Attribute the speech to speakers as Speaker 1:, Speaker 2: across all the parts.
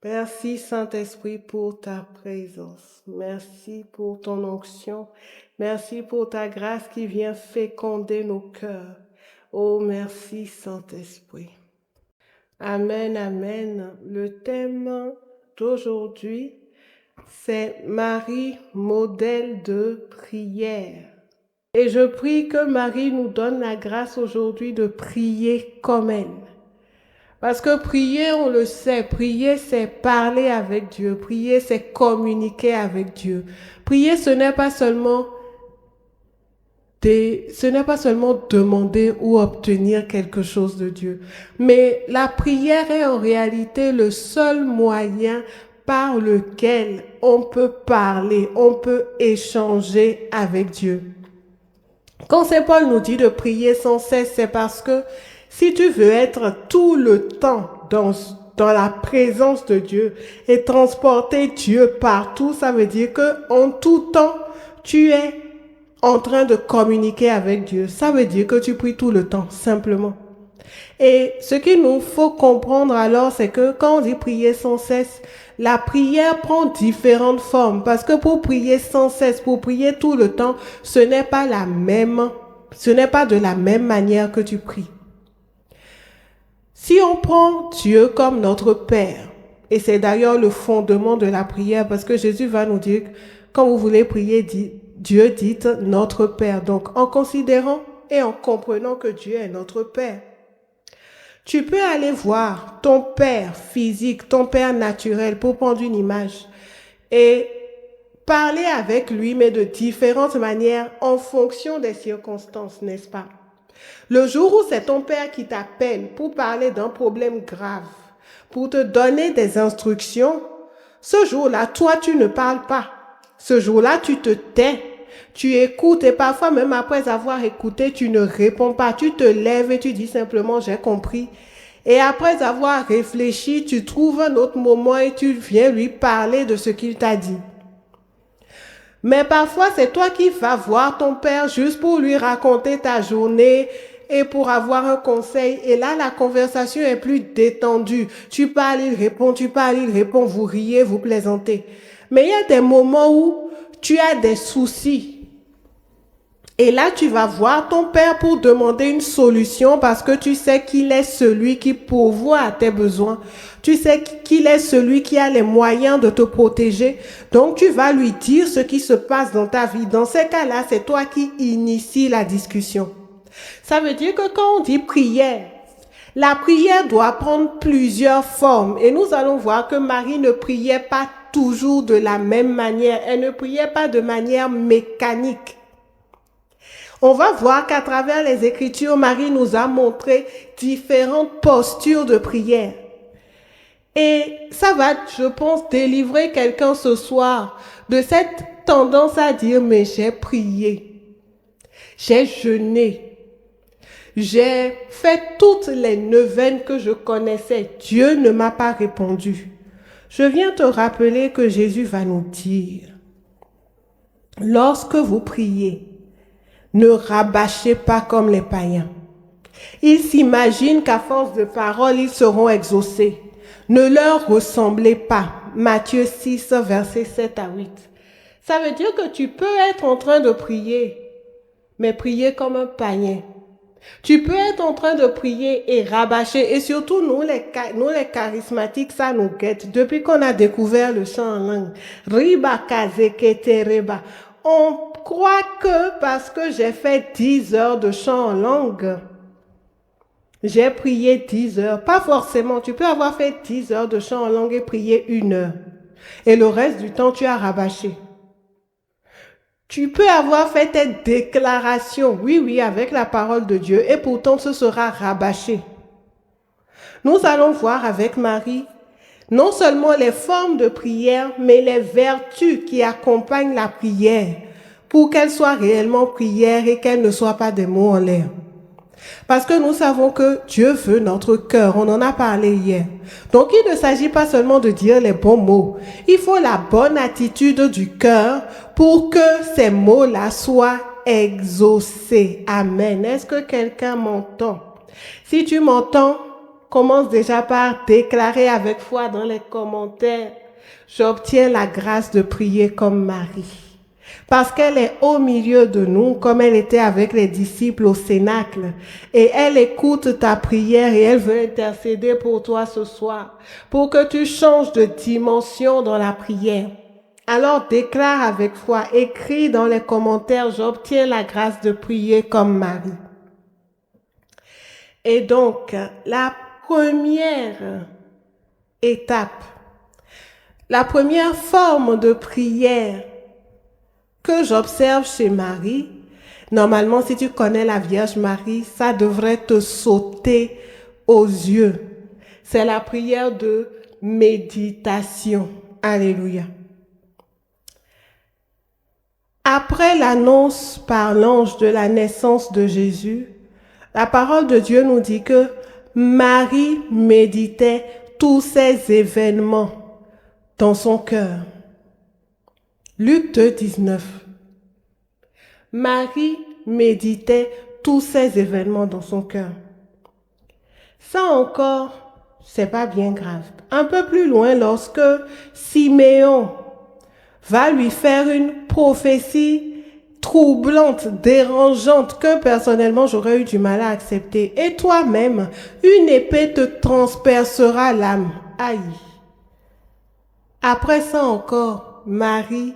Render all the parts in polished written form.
Speaker 1: Merci Saint-Esprit pour ta présence. Merci pour ton onction. Merci pour ta grâce qui vient féconder nos cœurs. Oh, merci Saint-Esprit. Amen, amen. Le thème d'aujourd'hui, c'est Marie, modèle de prière. Et je prie que Marie nous donne la grâce aujourd'hui de prier comme elle. Parce que prier, on le sait, prier c'est parler avec Dieu, prier c'est communiquer avec Dieu. Prier ce n'est pas seulement demander ou obtenir quelque chose de Dieu, mais la prière est en réalité le seul moyen par lequel on peut parler, on peut échanger avec Dieu. Quand Saint Paul nous dit de prier sans cesse, c'est parce que si tu veux être tout le temps dans la présence de Dieu et transporter Dieu partout, ça veut dire que en tout temps, tu es en train de communiquer avec Dieu. Ça veut dire que tu pries tout le temps, simplement. Et ce qu'il nous faut comprendre alors, c'est que quand on dit prier sans cesse, la prière prend différentes formes. Parce que pour prier sans cesse, pour prier tout le temps, ce n'est pas de la même manière que tu pries. Si on prend Dieu comme notre Père, et c'est d'ailleurs le fondement de la prière, parce que Jésus va nous dire, quand vous voulez prier, Dieu, dites notre Père. Donc, en considérant et en comprenant que Dieu est notre Père, tu peux aller voir ton père physique, ton père naturel, pour prendre une image, et parler avec lui, mais de différentes manières en fonction des circonstances, n'est-ce pas? Le jour où c'est ton père qui t'appelle pour parler d'un problème grave, pour te donner des instructions, ce jour-là, toi, tu ne parles pas. Ce jour-là, tu te tais. Tu écoutes et parfois même après avoir écouté, tu ne réponds pas. Tu te lèves et tu dis simplement, j'ai compris. Et après avoir réfléchi, tu trouves un autre moment et tu viens lui parler de ce qu'il t'a dit. Mais parfois, c'est toi qui vas voir ton père juste pour lui raconter ta journée et pour avoir un conseil. Et là, la conversation est plus détendue. Tu parles, il répond, tu parles, il répond, vous riez, vous plaisantez. Mais il y a des moments où tu as des soucis. Et là, tu vas voir ton père pour demander une solution parce que tu sais qu'il est celui qui pourvoit à tes besoins. Tu sais qu'il est celui qui a les moyens de te protéger. Donc, tu vas lui dire ce qui se passe dans ta vie. Dans ces cas-là, c'est toi qui initie la discussion. Ça veut dire que quand on dit prière, la prière doit prendre plusieurs formes. Et nous allons voir que Marie ne priait pas toujours de la même manière. Elle ne priait pas de manière mécanique. On va voir qu'à travers les Écritures, Marie nous a montré différentes postures de prière. Et ça va, je pense, délivrer quelqu'un ce soir de cette tendance à dire, mais j'ai prié, j'ai jeûné, j'ai fait toutes les neuvaines que je connaissais. Dieu ne m'a pas répondu. Je viens te rappeler que Jésus va nous dire, lorsque vous priez, ne rabâchez pas comme les païens. Ils s'imaginent qu'à force de paroles, ils seront exaucés. Ne leur ressemblez pas. Matthieu 6, versets 7 à 8. Ça veut dire que tu peux être en train de prier, mais prier comme un païen. Tu peux être en train de prier et rabâcher. Et surtout, nous les charismatiques, ça nous guette. Depuis qu'on a découvert le chant en langue, riba kaze kete reba, on croit que parce que j'ai fait 10 heures de chant en langue, j'ai prié 10 heures. Pas forcément. Tu peux avoir fait 10 heures de chant en langue et prier 1 heure. Et le reste du temps, tu as rabâché. Tu peux avoir fait tes déclarations, oui, avec la parole de Dieu, et pourtant ce sera rabâché. Nous allons voir avec Marie non seulement les formes de prière, mais les vertus qui accompagnent la prière pour qu'elle soit réellement prière et qu'elle ne soit pas des mots en l'air. Parce que nous savons que Dieu veut notre cœur, on en a parlé hier. Donc il ne s'agit pas seulement de dire les bons mots, il faut la bonne attitude du cœur pour que ces mots-là soient exaucés. Amen. Est-ce que quelqu'un m'entend? Si tu m'entends, commence déjà par déclarer avec foi dans les commentaires, j'obtiens la grâce de prier comme Marie. Parce qu'elle est au milieu de nous, comme elle était avec les disciples au Cénacle. Et elle écoute ta prière et elle veut intercéder pour toi ce soir, pour que tu changes de dimension dans la prière. Alors déclare avec foi, écris dans les commentaires, j'obtiens la grâce de prier comme Marie. Et donc, la première étape, la première forme de prière que j'observe chez Marie, normalement, si tu connais la Vierge Marie, ça devrait te sauter aux yeux. C'est la prière de méditation. Alléluia. Après l'annonce par l'ange de la naissance de Jésus, la parole de Dieu nous dit que Marie méditait tous ces événements dans son cœur. Luc 2, 19. Marie méditait tous ces événements dans son cœur. Ça encore, c'est pas bien grave. Un peu plus loin, lorsque Siméon va lui faire une prophétie troublante, dérangeante, que personnellement j'aurais eu du mal à accepter. Et toi-même, une épée te transpercera l'âme. Aïe. Après ça encore, Marie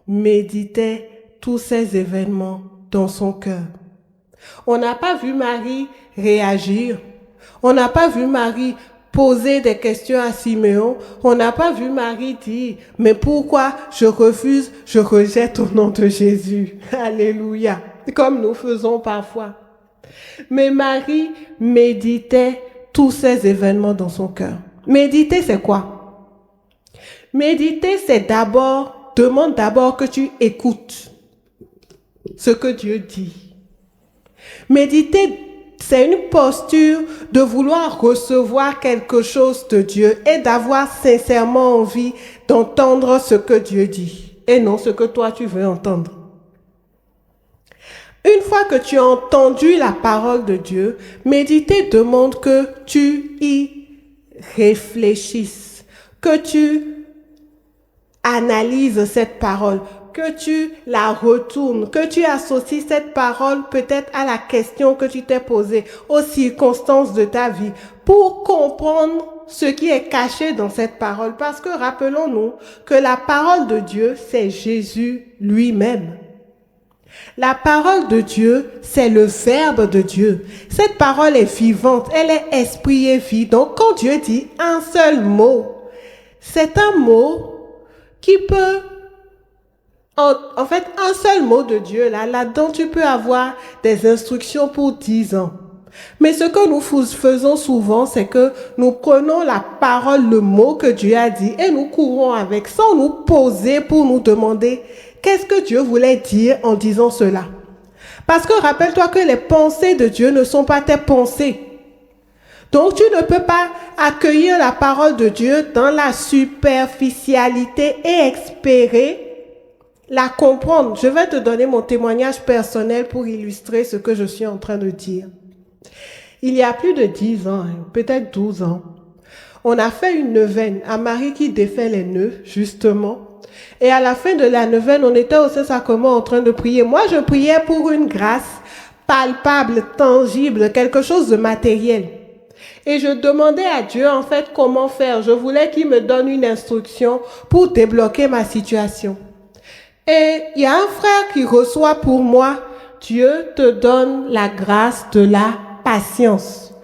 Speaker 1: méditait tous ces événements dans son cœur. On n'a pas vu Marie réagir. On n'a pas vu Marie poser des questions à Siméon. On n'a pas vu Marie dire, mais pourquoi je refuse, je rejette au nom de Jésus. Alléluia. Comme nous faisons parfois. Mais Marie méditait tous ces événements dans son cœur. Méditer, c'est quoi? Méditer, c'est demande d'abord que tu écoutes ce que Dieu dit. Méditer, c'est une posture de vouloir recevoir quelque chose de Dieu et d'avoir sincèrement envie d'entendre ce que Dieu dit et non ce que toi tu veux entendre. Une fois que tu as entendu la parole de Dieu, méditer demande que tu y réfléchisses, que tu analyses cette parole, que tu la retournes, que tu associes cette parole peut-être à la question que tu t'es posée, aux circonstances de ta vie, pour comprendre ce qui est caché dans cette parole. Parce que rappelons-nous que la parole de Dieu, c'est Jésus lui-même. La parole de Dieu, c'est le Verbe de Dieu. Cette parole est vivante, elle est esprit et vie. Donc quand Dieu dit un seul mot, c'est un mot qui peut, en fait, un seul mot de Dieu, là-dedans, tu peux avoir des instructions pour 10 ans. Mais ce que nous faisons souvent, c'est que nous prenons la parole, le mot que Dieu a dit, et nous courons avec, sans nous poser pour nous demander qu'est-ce que Dieu voulait dire en disant cela. Parce que rappelle-toi que les pensées de Dieu ne sont pas tes pensées. Donc, tu ne peux pas accueillir la parole de Dieu dans la superficialité et espérer la comprendre. Je vais te donner mon témoignage personnel pour illustrer ce que je suis en train de dire. Il y a plus de 10 ans, peut-être 12 ans, on a fait une neuvaine à Marie qui défait les nœuds, justement. Et à la fin de la neuvaine, on était au Saint-Sacrement en train de prier. Moi, je priais pour une grâce palpable, tangible, quelque chose de matériel. Et je demandais à Dieu, en fait, comment faire. Je voulais qu'il me donne une instruction pour débloquer ma situation. Et il y a un frère qui reçoit pour moi, Dieu te donne la grâce de la patience.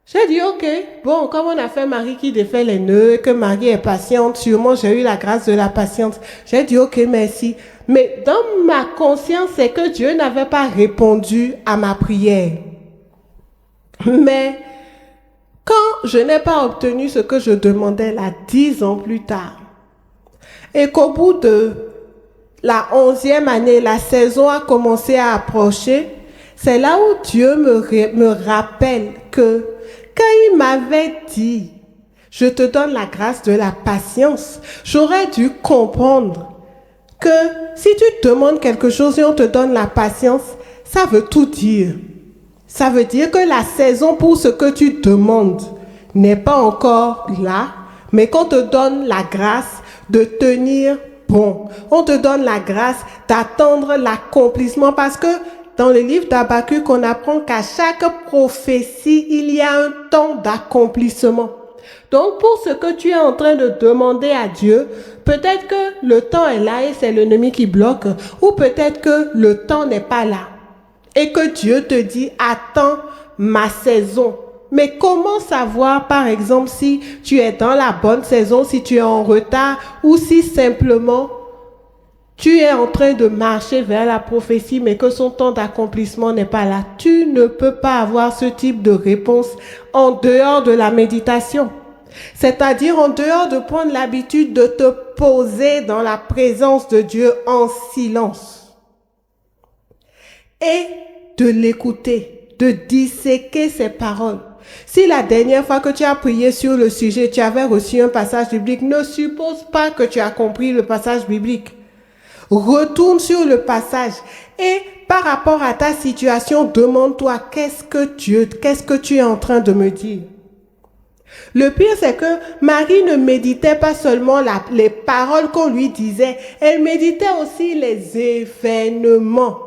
Speaker 1: J'ai dit, ok, bon, comme on a fait Marie qui défait les nœuds, et que Marie est patiente, sûrement j'ai eu la grâce de la patience. J'ai dit, ok, merci. Mais dans ma conscience, c'est que Dieu n'avait pas répondu à ma prière. Mais quand je n'ai pas obtenu ce que je demandais là 10 ans plus tard, et qu'au bout de la 11e année, la saison a commencé à approcher, c'est là où Dieu me rappelle que quand il m'avait dit, je te donne la grâce de la patience, j'aurais dû comprendre que si tu demandes quelque chose et on te donne la patience, ça veut tout dire. Ça veut dire que la saison pour ce que tu demandes n'est pas encore là, mais qu'on te donne la grâce de tenir bon. On te donne la grâce d'attendre l'accomplissement parce que dans le livre d'Habakkuk, on apprend qu'à chaque prophétie, il y a un temps d'accomplissement. Donc, pour ce que tu es en train de demander à Dieu, peut-être que le temps est là et c'est l'ennemi qui bloque, ou peut-être que le temps n'est pas là. Et que Dieu te dit, attends ma saison. Mais comment savoir, par exemple, si tu es dans la bonne saison, si tu es en retard, ou si simplement tu es en train de marcher vers la prophétie, mais que son temps d'accomplissement n'est pas là? Tu ne peux pas avoir ce type de réponse en dehors de la méditation. C'est-à-dire en dehors de prendre l'habitude de te poser dans la présence de Dieu en silence et de l'écouter, de disséquer ses paroles. Si la dernière fois que tu as prié sur le sujet, tu avais reçu un passage biblique, ne suppose pas que tu as compris le passage biblique. Retourne sur le passage et par rapport à ta situation, demande-toi qu'est-ce que tu es en train de me dire. Le pire, c'est que Marie ne méditait pas seulement les paroles qu'on lui disait, elle méditait aussi les événements.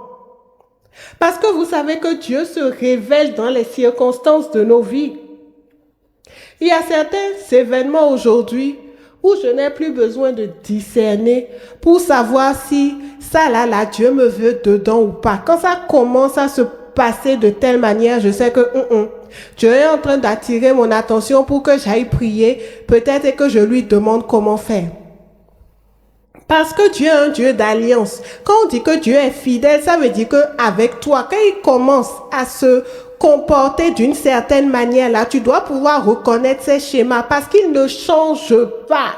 Speaker 1: Parce que vous savez que Dieu se révèle dans les circonstances de nos vies. Il y a certains événements aujourd'hui où je n'ai plus besoin de discerner pour savoir si ça là, Dieu me veut dedans ou pas. Quand ça commence à se passer de telle manière, je sais que Dieu est en train d'attirer mon attention pour que j'aille prier, peut-être et que je lui demande comment faire. Parce que Dieu est un Dieu d'alliance. Quand on dit que Dieu est fidèle, ça veut dire qu'avec toi, quand il commence à se comporter d'une certaine manière, là, tu dois pouvoir reconnaître ses schémas parce qu'il ne change pas.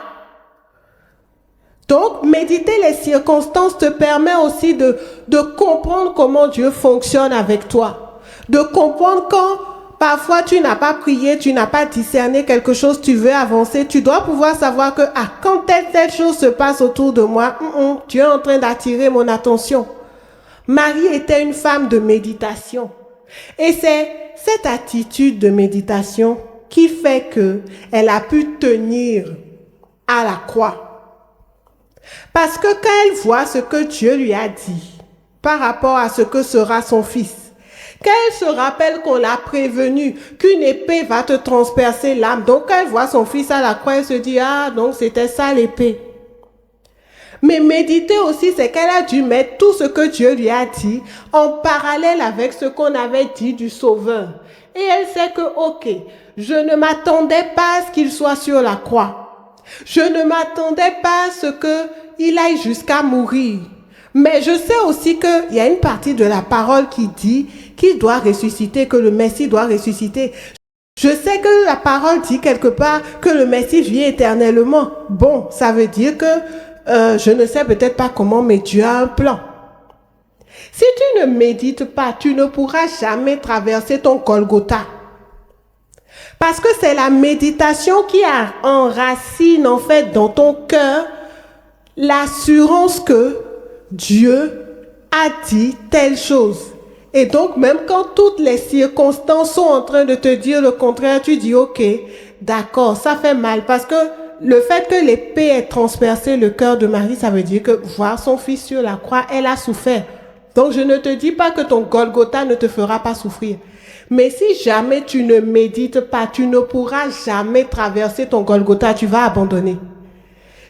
Speaker 1: Donc, méditer les circonstances te permet aussi de comprendre comment Dieu fonctionne avec toi. De comprendre quand parfois tu n'as pas prié, tu n'as pas discerné quelque chose, tu veux avancer, tu dois pouvoir savoir que quand telle chose se passe autour de moi, Dieu est en train d'attirer mon attention. Marie était une femme de méditation. Et c'est cette attitude de méditation qui fait qu'elle a pu tenir à la croix. Parce que quand elle voit ce que Dieu lui a dit par rapport à ce que sera son fils, quand elle se rappelle qu'on l'a prévenu qu'une épée va te transpercer l'âme, donc quand elle voit son fils à la croix, elle se dit, donc c'était ça l'épée. Mais méditer aussi, c'est qu'elle a dû mettre tout ce que Dieu lui a dit en parallèle avec ce qu'on avait dit du Sauveur. Et elle sait que, je ne m'attendais pas à ce qu'il soit sur la croix. Je ne m'attendais pas à ce qu'il aille jusqu'à mourir. Mais je sais aussi qu'il y a une partie de la parole qui dit qu'il doit ressusciter, que le Messie doit ressusciter. Je sais que la parole dit quelque part que le Messie vit éternellement. Bon, ça veut dire que je ne sais peut-être pas comment, mais Dieu a un plan. Si tu ne médites pas, tu ne pourras jamais traverser ton Golgotha. Parce que c'est la méditation qui enracine en fait dans ton cœur l'assurance que Dieu a dit telle chose. Et donc même quand toutes les circonstances sont en train de te dire le contraire, tu dis d'accord, ça fait mal. Parce que le fait que l'épée ait transpercé le cœur de Marie, ça veut dire que voir son fils sur la croix, elle a souffert. Donc je ne te dis pas que ton Golgotha ne te fera pas souffrir. Mais si jamais tu ne médites pas, tu ne pourras jamais traverser ton Golgotha, tu vas abandonner.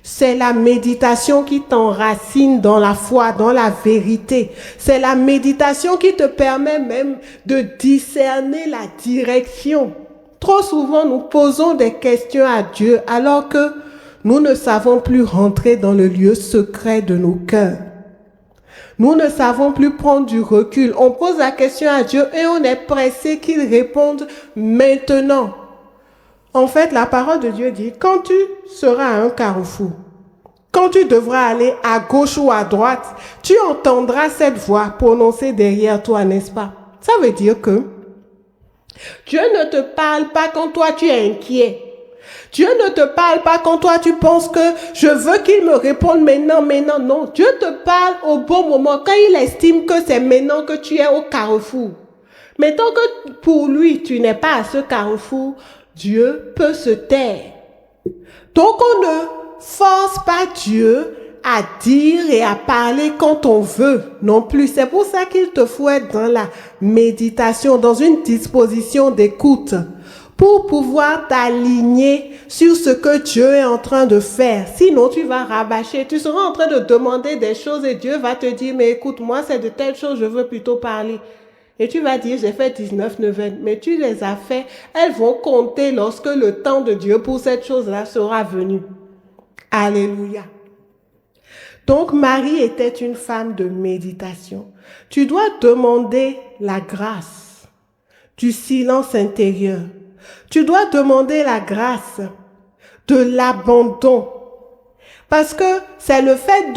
Speaker 1: C'est la méditation qui t'enracine dans la foi, dans la vérité. C'est la méditation qui te permet même de discerner la direction. Trop souvent, nous posons des questions à Dieu alors que nous ne savons plus rentrer dans le lieu secret de nos cœurs. Nous ne savons plus prendre du recul. On pose la question à Dieu et on est pressé qu'il réponde maintenant. En fait, la parole de Dieu dit, quand tu seras à un carrefour, quand tu devras aller à gauche ou à droite, tu entendras cette voix prononcée derrière toi, n'est-ce pas? Ça veut dire que Dieu ne te parle pas quand toi tu es inquiet. Dieu ne te parle pas quand toi tu penses que je veux qu'il me réponde maintenant. Non, Dieu te parle au bon moment, quand il estime que c'est maintenant que tu es au carrefour. Mais tant que pour lui tu n'es pas à ce carrefour, Dieu peut se taire. Donc on ne force pas Dieu à dire et à parler quand on veut non plus. C'est pour ça qu'il te faut être dans la méditation, dans une disposition d'écoute, pour pouvoir t'aligner sur ce que Dieu est en train de faire. Sinon, tu vas rabâcher, tu seras en train de demander des choses et Dieu va te dire, mais écoute, moi, c'est de telles choses, je veux plutôt parler. Et tu vas dire, j'ai fait 19 neuvaines, mais tu les as fait. Elles vont compter lorsque le temps de Dieu pour cette chose-là sera venu. Alléluia. Donc, Marie était une femme de méditation. Tu dois demander la grâce du silence intérieur. Tu dois demander la grâce de l'abandon. Parce que c'est le fait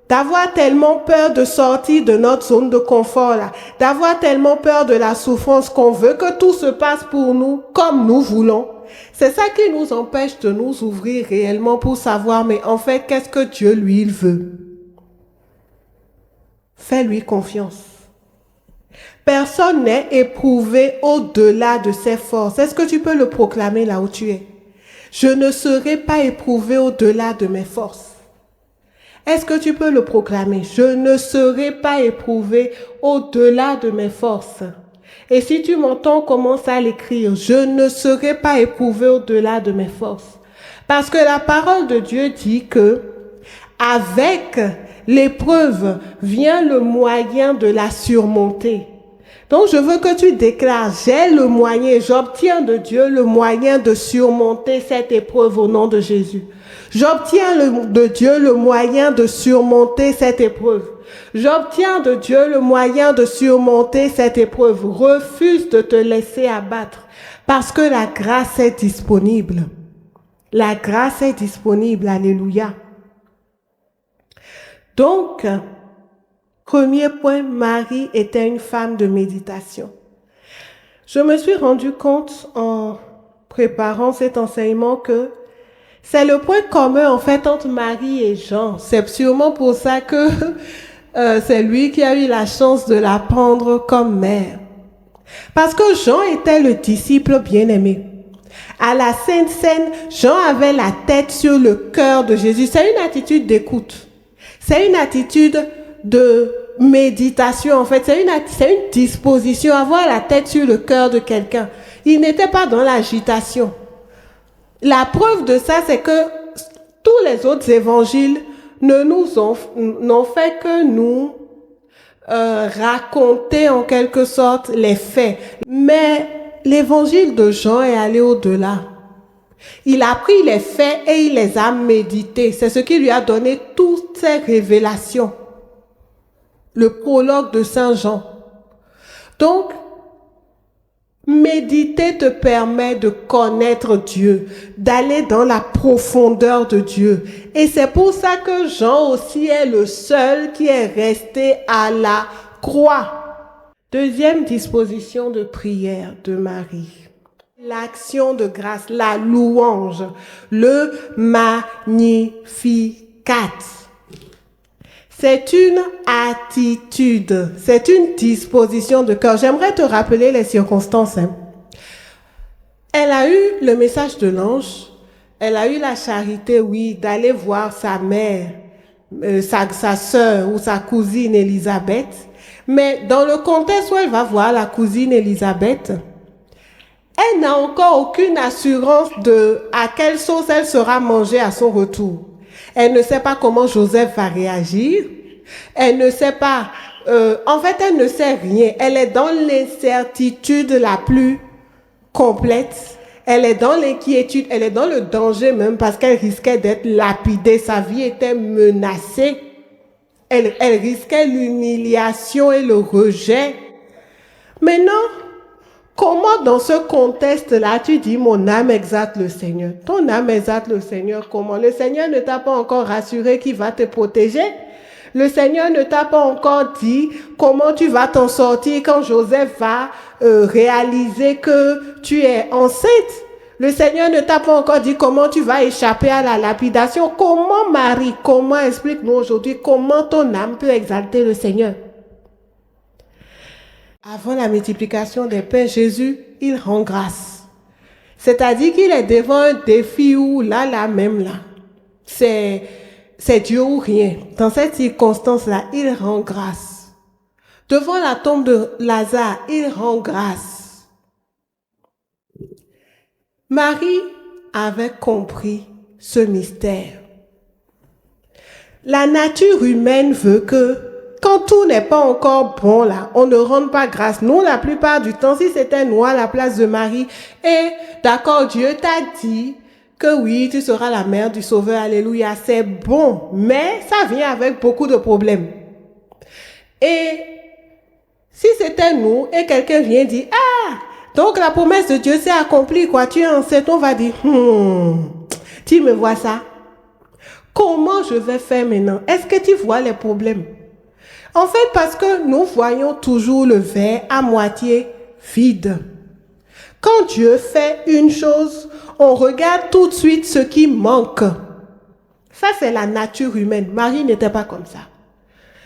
Speaker 1: d'avoir tellement peur de sortir de notre zone de confort là, d'avoir tellement peur de la souffrance qu'on veut que tout se passe pour nous comme nous voulons. C'est ça qui nous empêche de nous ouvrir réellement pour savoir, mais en fait, qu'est-ce que Dieu, lui, il veut? Fais-lui confiance. Personne n'est éprouvé au-delà de ses forces. Est-ce que tu peux le proclamer là où tu es? Je ne serai pas éprouvé au-delà de mes forces. Est-ce que tu peux le proclamer? Je ne serai pas éprouvé au-delà de mes forces. Et si tu m'entends, commence à l'écrire. Je ne serai pas éprouvé au-delà de mes forces. Parce que la parole de Dieu dit que avec l'épreuve vient le moyen de la surmonter. Donc je veux que tu déclares, j'ai le moyen, j'obtiens de Dieu le moyen de surmonter cette épreuve au nom de Jésus. J'obtiens de Dieu le moyen de surmonter cette épreuve. J'obtiens de Dieu le moyen de surmonter cette épreuve. Refuse de te laisser abattre parce que la grâce est disponible. La grâce est disponible. Alléluia. Donc, premier point, Marie était une femme de méditation. Je me suis rendu compte en préparant cet enseignement que c'est le point commun en fait entre Marie et Jean. C'est sûrement pour ça que c'est lui qui a eu la chance de la prendre comme mère. Parce que Jean était le disciple bien-aimé. À la Sainte Seine, Jean avait la tête sur le cœur de Jésus. C'est une attitude d'écoute. C'est une attitude de méditation en fait. C'est une disposition, avoir la tête sur le cœur de quelqu'un. Il n'était pas dans l'agitation. La preuve de ça, c'est que tous les autres évangiles n'ont fait que nous raconter en quelque sorte les faits. Mais l'évangile de Jean est allé au-delà. Il a pris les faits et il les a médités. C'est ce qui lui a donné toutes ces révélations. Le prologue de Saint Jean. Donc, méditer te permet de connaître Dieu, d'aller dans la profondeur de Dieu. Et c'est pour ça que Jean aussi est le seul qui est resté à la croix. Deuxième disposition de prière de Marie. L'action de grâce, la louange, le Magnificat. C'est une attitude, c'est une disposition de cœur. J'aimerais te rappeler les circonstances. Elle a eu le message de l'ange, elle a eu la charité, oui, d'aller voir sa mère, sa sœur ou sa cousine Élisabeth. Mais dans le contexte où elle va voir la cousine Élisabeth, elle n'a encore aucune assurance de à quelle sauce elle sera mangée à son retour. Elle ne sait pas comment Joseph va réagir. Elle ne sait pas. En fait, elle ne sait rien. Elle est dans l'incertitude la plus complète. Elle est dans l'inquiétude. Elle est dans le danger même parce qu'elle risquait d'être lapidée. Sa vie était menacée. Elle risquait l'humiliation et le rejet. Maintenant, comment dans ce contexte-là, tu dis, mon âme exalte le Seigneur? Ton âme exalte le Seigneur comment? Le Seigneur ne t'a pas encore rassuré qu'il va te protéger. Le Seigneur ne t'a pas encore dit comment tu vas t'en sortir quand Joseph va réaliser que tu es enceinte. Le Seigneur ne t'a pas encore dit comment tu vas échapper à la lapidation. Comment Marie, comment explique-nous aujourd'hui comment ton âme peut exalter le Seigneur? Avant la multiplication des pains, Jésus, il rend grâce. C'est-à-dire qu'il est devant un défi où là même là, c'est Dieu ou rien. Dans cette circonstance-là, il rend grâce. Devant la tombe de Lazare, il rend grâce. Marie avait compris ce mystère. La nature humaine veut que quand tout n'est pas encore bon là, on ne rende pas grâce. Nous, la plupart du temps, si c'était nous à la place de Marie, et d'accord, Dieu t'a dit que oui, tu seras la mère du Sauveur, alléluia, c'est bon, mais ça vient avec beaucoup de problèmes. Et si c'était nous et quelqu'un vient dire, ah, donc la promesse de Dieu s'est accomplie, quoi, tu es enceinte, on va dire, tu me vois ça? Comment je vais faire maintenant? Est-ce que tu vois les problèmes? En fait, parce que nous voyons toujours le verre à moitié vide. Quand Dieu fait une chose, on regarde tout de suite ce qui manque. Ça, c'est la nature humaine. Marie n'était pas comme ça.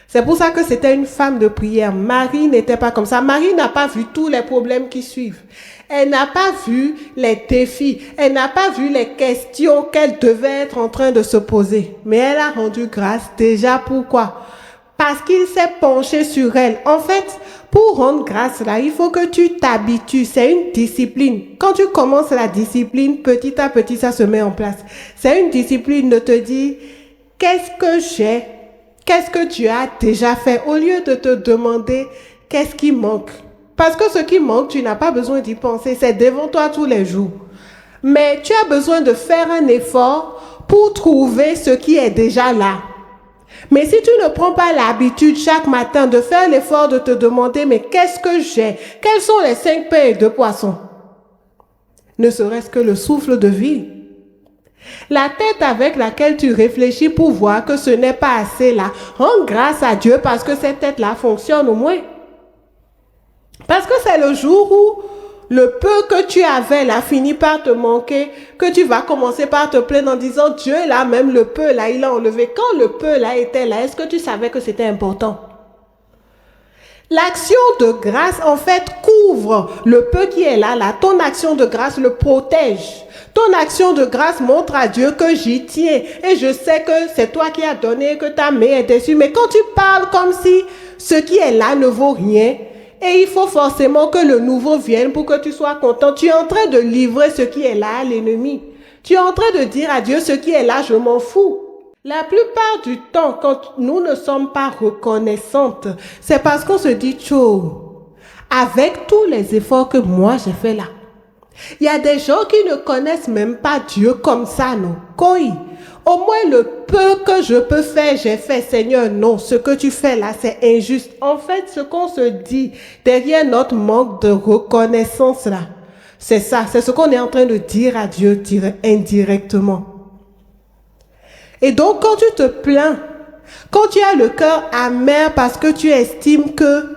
Speaker 1: C'est pour ça que c'était une femme de prière. Marie n'était pas comme ça. Marie n'a pas vu tous les problèmes qui suivent. Elle n'a pas vu les défis. Elle n'a pas vu les questions qu'elle devait être en train de se poser. Mais elle a rendu grâce déjà. Pourquoi? Parce qu'il s'est penché sur elle. En fait, pour rendre grâce là, il faut que tu t'habitues. C'est une discipline. Quand tu commences la discipline, petit à petit, ça se met en place. C'est une discipline de te dire, qu'est-ce que j'ai? Qu'est-ce que Dieu a déjà fait? Au lieu de te demander, qu'est-ce qui manque? Parce que ce qui manque, tu n'as pas besoin d'y penser. C'est devant toi tous les jours. Mais tu as besoin de faire un effort pour trouver ce qui est déjà là. Mais si tu ne prends pas l'habitude chaque matin de faire l'effort de te demander, mais qu'est-ce que j'ai? Quels sont les 5 pains et 2 poissons? Ne serait-ce que le souffle de vie. La tête avec laquelle tu réfléchis pour voir que ce n'est pas assez là, rends grâce à Dieu parce que cette tête-là fonctionne au moins. Parce que c'est le jour où le peu que tu avais là finit par te manquer, que tu vas commencer par te plaindre en disant Dieu là, même le peu là, il a enlevé. Quand le peu là était là, est-ce que tu savais que c'était important? L'action de grâce, en fait, couvre le peu qui est là. Ton action de grâce le protège. Ton action de grâce montre à Dieu que j'y tiens. Et je sais que c'est toi qui as donné, que ta main est dessus. Mais quand tu parles comme si ce qui est là ne vaut rien, et il faut forcément que le nouveau vienne pour que tu sois content, tu es en train de livrer ce qui est là à l'ennemi. Tu es en train de dire à Dieu ce qui est là, je m'en fous. La plupart du temps, quand nous ne sommes pas reconnaissantes, c'est parce qu'on se dit, tchou, avec tous les efforts que moi j'ai fait là, il y a des gens qui ne connaissent même pas Dieu comme ça, non? Koi, au moins le peu que je peux faire, j'ai fait, Seigneur, non, ce que tu fais là, c'est injuste. En fait, ce qu'on se dit derrière notre manque de reconnaissance là, c'est ça, c'est ce qu'on est en train de dire à Dieu indirectement. Et donc, quand tu te plains, quand tu as le cœur amer parce que tu estimes que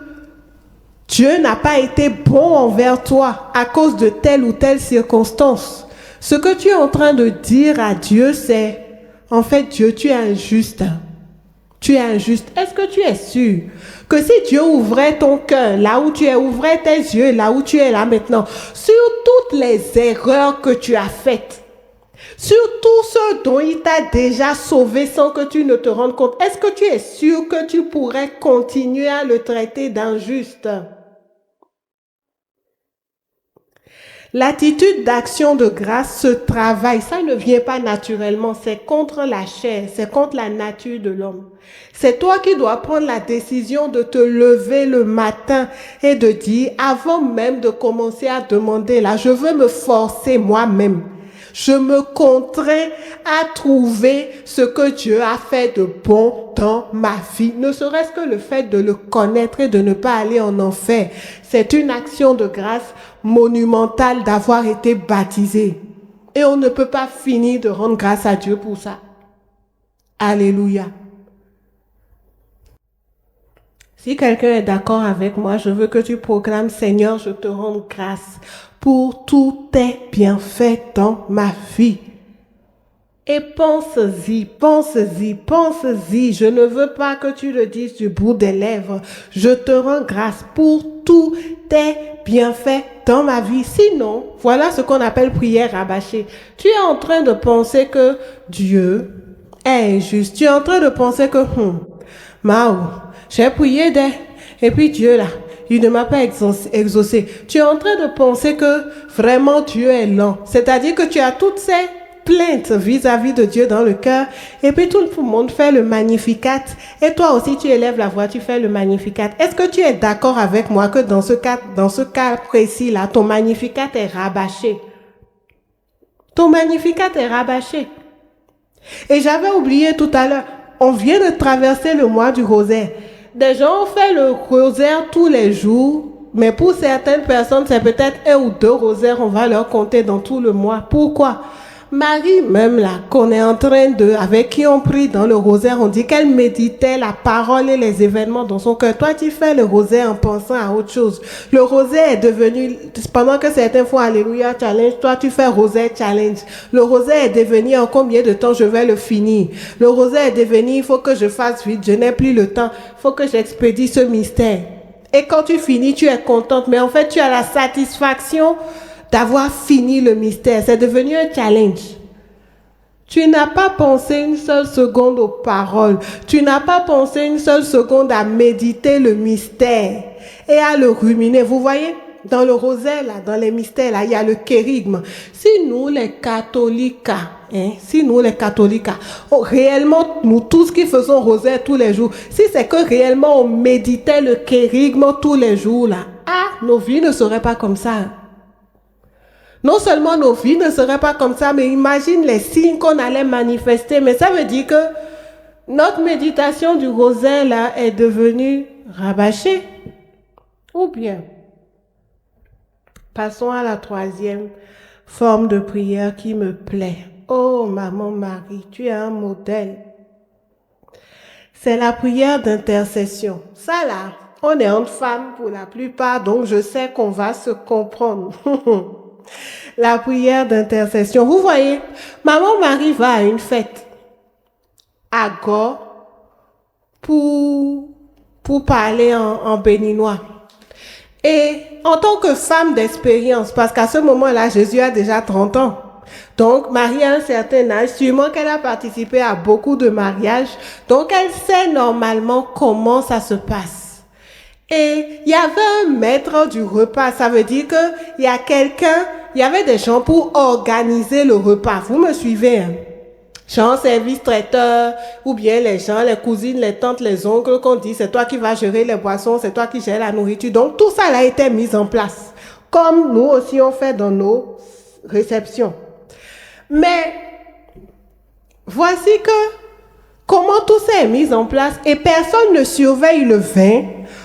Speaker 1: Dieu n'a pas été bon envers toi à cause de telle ou telle circonstance, ce que tu es en train de dire à Dieu, c'est, en fait, Dieu, tu es injuste. Tu es injuste. Est-ce que tu es sûr que si Dieu ouvrait ton cœur là où tu es, ouvrait tes yeux là où tu es là maintenant, sur toutes les erreurs que tu as faites, sur tout ce dont il t'a déjà sauvé sans que tu ne te rendes compte, est-ce que tu es sûr que tu pourrais continuer à le traiter d'injuste? L'attitude d'action de grâce se travaille, ça ne vient pas naturellement, c'est contre la chair, c'est contre la nature de l'homme. C'est toi qui dois prendre la décision de te lever le matin et de dire, avant même de commencer à demander là, je veux me forcer moi-même. Je me contrains à trouver ce que Dieu a fait de bon dans ma vie. Ne serait-ce que le fait de le connaître et de ne pas aller en enfer. C'est une action de grâce monumentale d'avoir été baptisé. Et on ne peut pas finir de rendre grâce à Dieu pour ça. Alléluia. Si quelqu'un est d'accord avec moi, je veux que tu proclames, Seigneur, je te rends grâce pour tous tes bienfaits dans ma vie. Et pense-y, pense-y, pense-y. Je ne veux pas que tu le dises du bout des lèvres. Je te rends grâce pour tous tes bienfaits dans ma vie. Sinon, voilà ce qu'on appelle prière rabâchée. Tu es en train de penser que Dieu est injuste. Tu es en train de penser que, Mao, j'ai prié et puis Dieu là, il ne m'a pas exaucé. Tu es en train de penser que vraiment Dieu est lent. C'est-à-dire que tu as toutes ces plaintes vis-à-vis de Dieu dans le cœur et puis tout le monde fait le Magnificat et toi aussi tu élèves la voix, tu fais le Magnificat. Est-ce que tu es d'accord avec moi que dans ce cas précis là, ton Magnificat est rabâché? Ton Magnificat est rabâché. Et j'avais oublié tout à l'heure, on vient de traverser le mois du rosaire. Des gens ont fait le rosaire tous les jours, mais pour certaines personnes, c'est peut-être 1 ou 2 rosaires, on va leur compter dans tout le mois. Pourquoi? Marie, même là, qu'on est en train avec qui on prie dans le rosaire, on dit qu'elle méditait la parole et les événements dans son cœur. Toi, tu fais le rosaire en pensant à autre chose. Le rosaire est devenu, pendant que certains font Alléluia Challenge, toi, tu fais rosaire challenge. Le rosaire est devenu en combien de temps je vais le finir. Le rosaire est devenu, il faut que je fasse vite, je n'ai plus le temps, il faut que j'expédie ce mystère. Et quand tu finis, tu es contente, mais en fait, tu as la satisfaction d'avoir fini le mystère. C'est devenu un challenge. Tu n'as pas pensé une seule seconde aux paroles. Tu n'as pas pensé une seule seconde à méditer le mystère et à le ruminer. Vous voyez, dans le rosaire, là, dans les mystères, là, il y a le kérigme. Si nous, les catholiques, réellement, nous tous qui faisons rosaire tous les jours, si c'est que réellement on méditait le kérigme tous les jours, là, nos vies ne seraient pas comme ça. Non seulement nos vies ne seraient pas comme ça, mais imagine les signes qu'on allait manifester. Mais ça veut dire que notre méditation du rosaire là est devenue rabâchée. Ou bien, passons à la 3e forme de prière qui me plaît. Oh, maman Marie, tu es un modèle. C'est la prière d'intercession. Ça là, on est entre femmes pour la plupart, donc je sais qu'on va se comprendre. La prière d'intercession. Vous voyez, maman Marie va à une fête à Go pour parler en béninois. Et en tant que femme d'expérience, parce qu'à ce moment-là, Jésus a déjà 30 ans. Donc, Marie a un certain âge, sûrement qu'elle a participé à beaucoup de mariages. Donc, elle sait normalement comment ça se passe. Et il y avait un maître du repas, ça veut dire qu'il y a quelqu'un, il y avait des gens pour organiser le repas. Vous me suivez, hein? Genre service traiteur, ou bien les gens, les cousines, les tantes, les oncles, qu'on dit c'est toi qui vas gérer les boissons, c'est toi qui gères la nourriture. Donc tout ça a été mis en place, comme nous aussi on fait dans nos réceptions. Mais voici que comment tout ça est mis en place et personne ne surveille le vin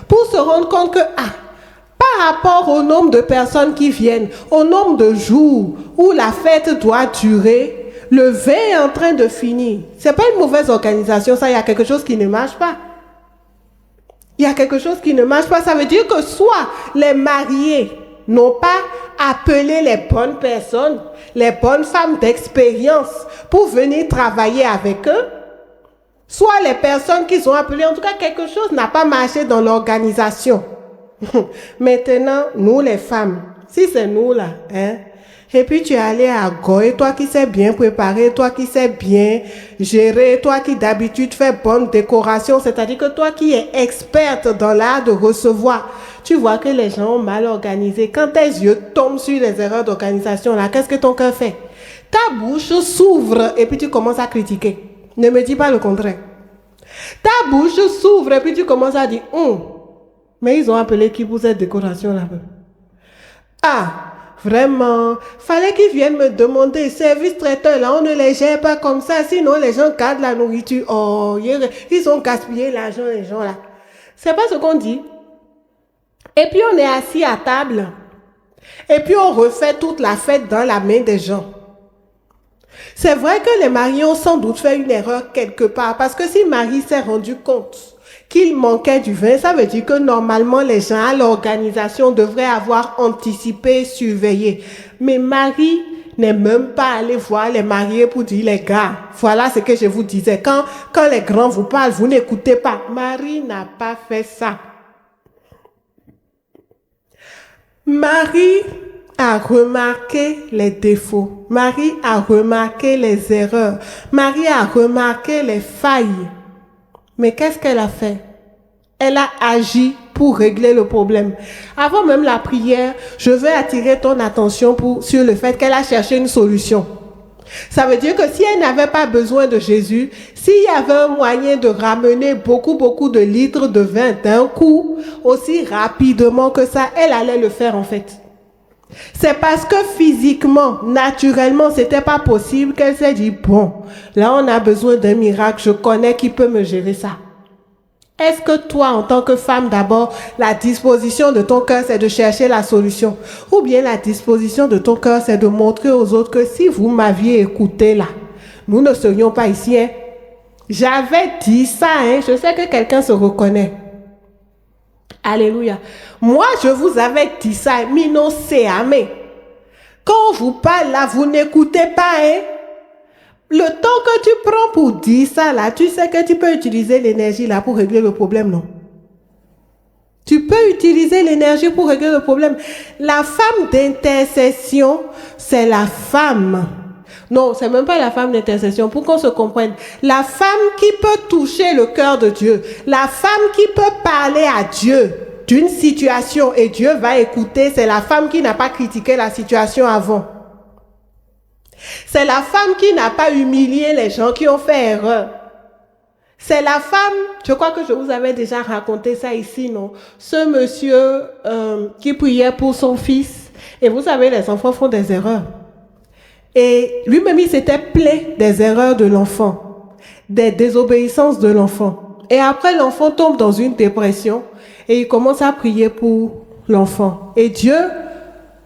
Speaker 1: pour se rendre compte que, par rapport au nombre de personnes qui viennent, au nombre de jours où la fête doit durer, le vin est en train de finir. C'est pas une mauvaise organisation, ça, il y a quelque chose qui ne marche pas. Il y a quelque chose qui ne marche pas. Ça veut dire que soit les mariés n'ont pas appelé les bonnes personnes, les bonnes femmes d'expérience pour venir travailler avec eux, soit les personnes qu'ils ont appelées, en tout cas quelque chose n'a pas marché dans l'organisation. Maintenant, nous les femmes, si c'est nous là, et puis tu es allé à Go, et toi qui sais bien préparer, toi qui sais bien gérer, toi qui d'habitude fais bonne décoration, c'est-à-dire que toi qui es experte dans l'art de recevoir, tu vois que les gens ont mal organisé. Quand tes yeux tombent sur les erreurs d'organisation là, qu'est-ce que ton cœur fait? Ta bouche s'ouvre et puis tu commences à critiquer. Ne me dis pas le contraire. Ta bouche s'ouvre et puis tu commences à dire, mais ils ont appelé qui pour cette décoration là-bas? Vraiment, fallait qu'ils viennent me demander, service traiteur là, on ne les gère pas comme ça, sinon les gens gardent la nourriture. Oh, ils ont gaspillé l'argent, les gens là. C'est pas ce qu'on dit. Et puis on est assis à table. Et puis on refait toute la fête dans la main des gens. C'est vrai que les mariés ont sans doute fait une erreur quelque part, parce que si Marie s'est rendu compte qu'il manquait du vin, ça veut dire que normalement les gens à l'organisation devraient avoir anticipé, surveillé. Mais Marie n'est même pas allée voir les mariés pour dire, les gars, voilà ce que je vous disais. Quand les grands vous parlent, vous n'écoutez pas. Marie n'a pas fait ça. Marie a remarqué les défauts. Marie a remarqué les erreurs. Marie a remarqué les failles. Mais qu'est-ce qu'elle a fait? Elle a agi pour régler le problème. Avant même la prière, je veux attirer ton attention sur le fait qu'elle a cherché une solution. Ça veut dire que si elle n'avait pas besoin de Jésus, s'il y avait un moyen de ramener beaucoup de litres de vin d'un coup, aussi rapidement que ça, elle allait le faire en fait. C'est parce que physiquement, naturellement, c'était pas possible qu'elle s'est dit, bon, là on a besoin d'un miracle, je connais qui peut me gérer ça. Est-ce que toi, en tant que femme, d'abord, la disposition de ton cœur, c'est de chercher la solution? Ou bien la disposition de ton cœur, c'est de montrer aux autres que si vous m'aviez écouté là, nous ne serions pas ici. Hein? J'avais dit ça, hein? Je sais que quelqu'un se reconnaît. Alléluia. Moi, je vous avais dit ça, mais non, c'est amé. Quand on vous parle là, vous n'écoutez pas, hein? Le temps que tu prends pour dire ça là, tu sais que tu peux utiliser l'énergie là pour régler le problème, non? Tu peux utiliser l'énergie pour régler le problème. La femme d'intercession, c'est la femme. Non, c'est même pas la femme d'intercession, pour qu'on se comprenne. La femme qui peut toucher le cœur de Dieu. La femme qui peut parler à Dieu d'une situation et Dieu va écouter. C'est la femme qui n'a pas critiqué la situation avant. C'est la femme qui n'a pas humilié les gens qui ont fait erreur. C'est la femme, je crois que je vous avais déjà raconté ça ici, non? Ce monsieur qui priait pour son fils. Et vous savez, les enfants font des erreurs. Et lui-même, il s'était plaint des erreurs de l'enfant, des désobéissances de l'enfant. Et après, l'enfant tombe dans une dépression et il commence à prier pour l'enfant. Et Dieu,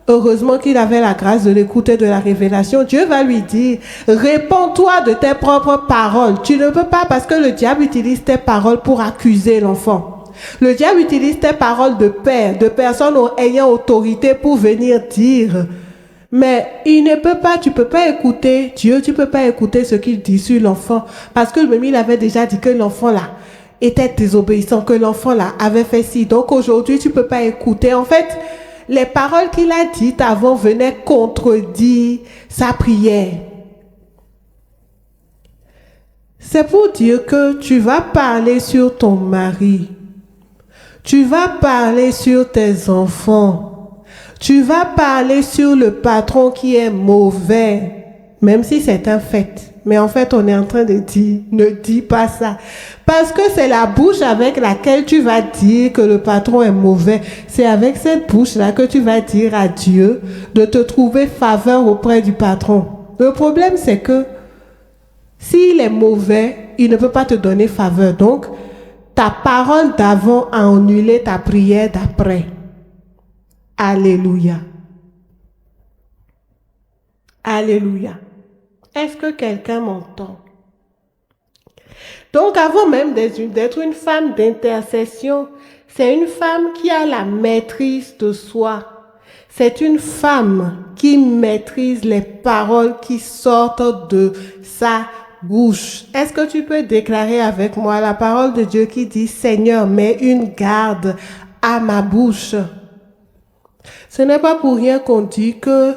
Speaker 1: heureusement qu'il avait la grâce de l'écouter de la révélation, Dieu va lui dire, réponds-toi de tes propres paroles. Tu ne peux pas, parce que le diable utilise tes paroles pour accuser l'enfant. Le diable utilise tes paroles de père, de personnes ayant autorité pour venir dire. Mais il ne peut pas, tu peux pas écouter Dieu, tu peux pas écouter ce qu'il dit sur l'enfant. Parce que même il avait déjà dit que l'enfant là était désobéissant, que l'enfant là avait fait ci. Donc aujourd'hui, tu peux pas écouter. En fait, les paroles qu'il a dites avant venaient contredire sa prière. C'est pour dire que tu vas parler sur ton mari. Tu vas parler sur tes enfants. Tu vas parler sur le patron qui est mauvais, même si c'est un fait. Mais en fait, on est en train de dire, ne dis pas ça. Parce que c'est la bouche avec laquelle tu vas dire que le patron est mauvais. C'est avec cette bouche-là que tu vas dire à Dieu de te trouver faveur auprès du patron. Le problème, c'est que s'il est mauvais, il ne peut pas te donner faveur. Donc, ta parole d'avant a annulé ta prière d'après. Alléluia. Alléluia. Est-ce que quelqu'un m'entend? Donc, avant même d'être une femme d'intercession, c'est une femme qui a la maîtrise de soi. C'est une femme qui maîtrise les paroles qui sortent de sa bouche. Est-ce que tu peux déclarer avec moi la parole de Dieu qui dit, Seigneur, mets une garde à ma bouche? Ce n'est pas pour rien qu'on dit que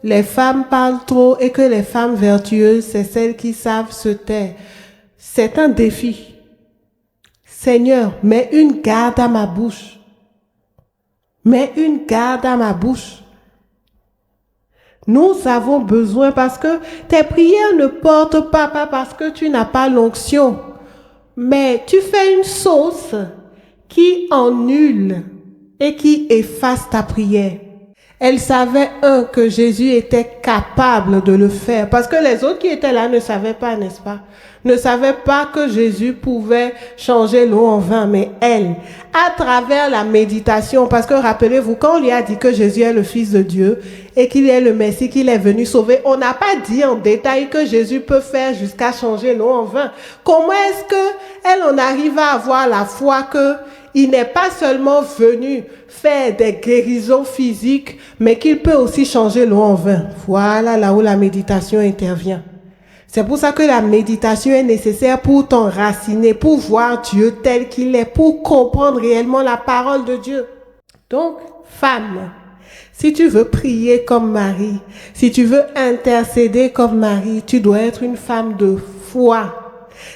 Speaker 1: les femmes parlent trop et que les femmes vertueuses, c'est celles qui savent se taire. C'est un défi. Seigneur, mets une garde à ma bouche. Mets une garde à ma bouche. Nous avons besoin parce que tes prières ne portent pas parce que tu n'as pas l'onction. Mais tu fais une sauce qui annule et qui efface ta prière. Elle savait, que Jésus était capable de le faire. Parce que les autres qui étaient là ne savaient pas, n'est-ce pas? Ne savaient pas que Jésus pouvait changer l'eau en vin. Mais elle, à travers la méditation, parce que rappelez-vous, quand on lui a dit que Jésus est le Fils de Dieu et qu'il est le Messie, qu'il est venu sauver, on n'a pas dit en détail que Jésus peut faire jusqu'à changer l'eau en vin. Comment est-ce qu'elle en arrive à avoir la foi que il n'est pas seulement venu faire des guérisons physiques, mais qu'il peut aussi changer l'eau en vin. Voilà là où la méditation intervient. C'est pour ça que la méditation est nécessaire pour t'enraciner, pour voir Dieu tel qu'il est, pour comprendre réellement la parole de Dieu. Donc, femme, Si tu veux prier comme Marie, si tu veux intercéder comme Marie, tu dois être une femme de foi.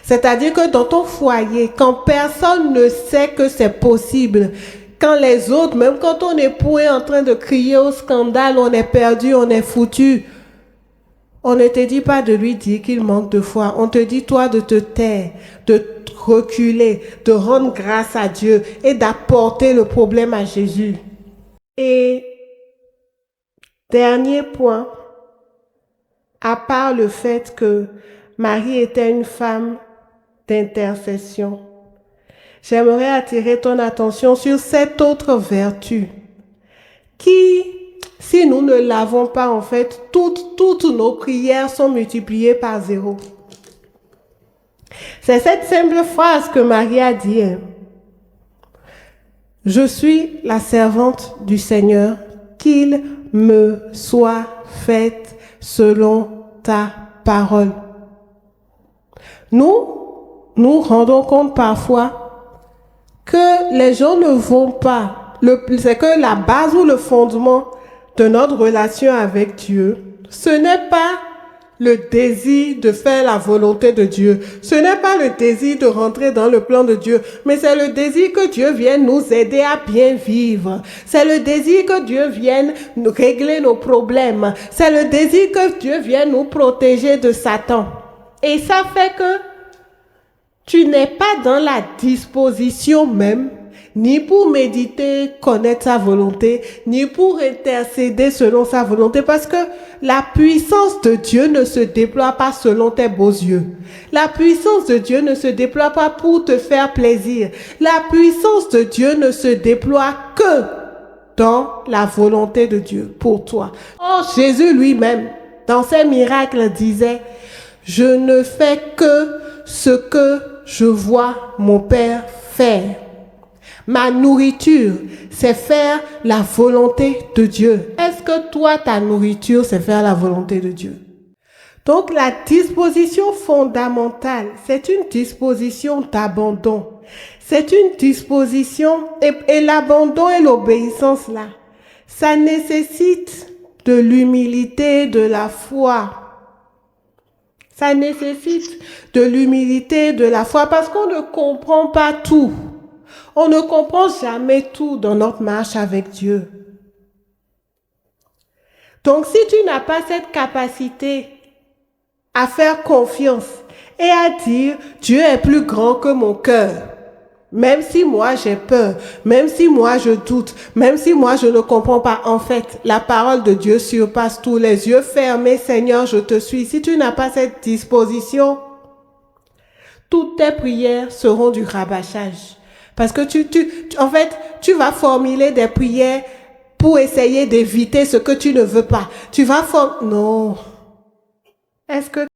Speaker 1: C'est-à-dire que dans ton foyer, quand personne ne sait que c'est possible, quand les autres, même quand ton époux est en train de crier au scandale, on est perdu, on est foutu, on ne te dit pas de lui dire qu'il manque de foi. On te dit, toi, de te taire, de reculer, de rendre grâce à Dieu et d'apporter le problème à Jésus. Et dernier point, à part le fait que Marie était une femme d'intercession, j'aimerais attirer ton attention sur cette autre vertu qui, si nous ne l'avons pas, en fait, toutes nos prières sont multipliées par 0. C'est cette simple phrase que Marie a dit. Je suis la servante du Seigneur, qu'il me soit fait selon ta parole. Nous rendons compte parfois que les gens ne vont pas. C'est que la base ou le fondement de notre relation avec Dieu, ce n'est pas le désir de faire la volonté de Dieu. Ce n'est pas le désir de rentrer dans le plan de Dieu, mais c'est le désir que Dieu vienne nous aider à bien vivre. C'est le désir que Dieu vienne nous régler nos problèmes. C'est le désir que Dieu vienne nous protéger de Satan. Et ça fait que tu n'es pas dans la disposition même ni pour méditer, connaître sa volonté, ni pour intercéder selon sa volonté, parce que la puissance de Dieu ne se déploie pas selon tes beaux yeux. La puissance de Dieu ne se déploie pas pour te faire plaisir. La puissance de Dieu ne se déploie que dans la volonté de Dieu pour toi. Oh, Jésus lui-même, dans ses miracles, disait, « Je ne fais que ce que je vois mon Père faire. » Ma nourriture, c'est faire la volonté de Dieu. Est-ce que toi, ta nourriture, c'est faire la volonté de Dieu? Donc, la disposition fondamentale, c'est une disposition d'abandon. C'est une disposition, et l'abandon et l'obéissance là, ça nécessite de l'humilité, de la foi. Ça nécessite de l'humilité, de la foi, parce qu'on ne comprend pas tout. On ne comprend jamais tout dans notre marche avec Dieu. Donc, si tu n'as pas cette capacité à faire confiance et à dire, Dieu est plus grand que mon cœur, même si moi j'ai peur, même si moi je doute, même si moi je ne comprends pas, en fait, la parole de Dieu surpasse tout. Les yeux fermés, Seigneur, je te suis. Si tu n'as pas cette disposition, toutes tes prières seront du rabâchage. Parce que en fait, tu vas formuler des prières pour essayer d'éviter ce que tu ne veux pas. Non. Est-ce que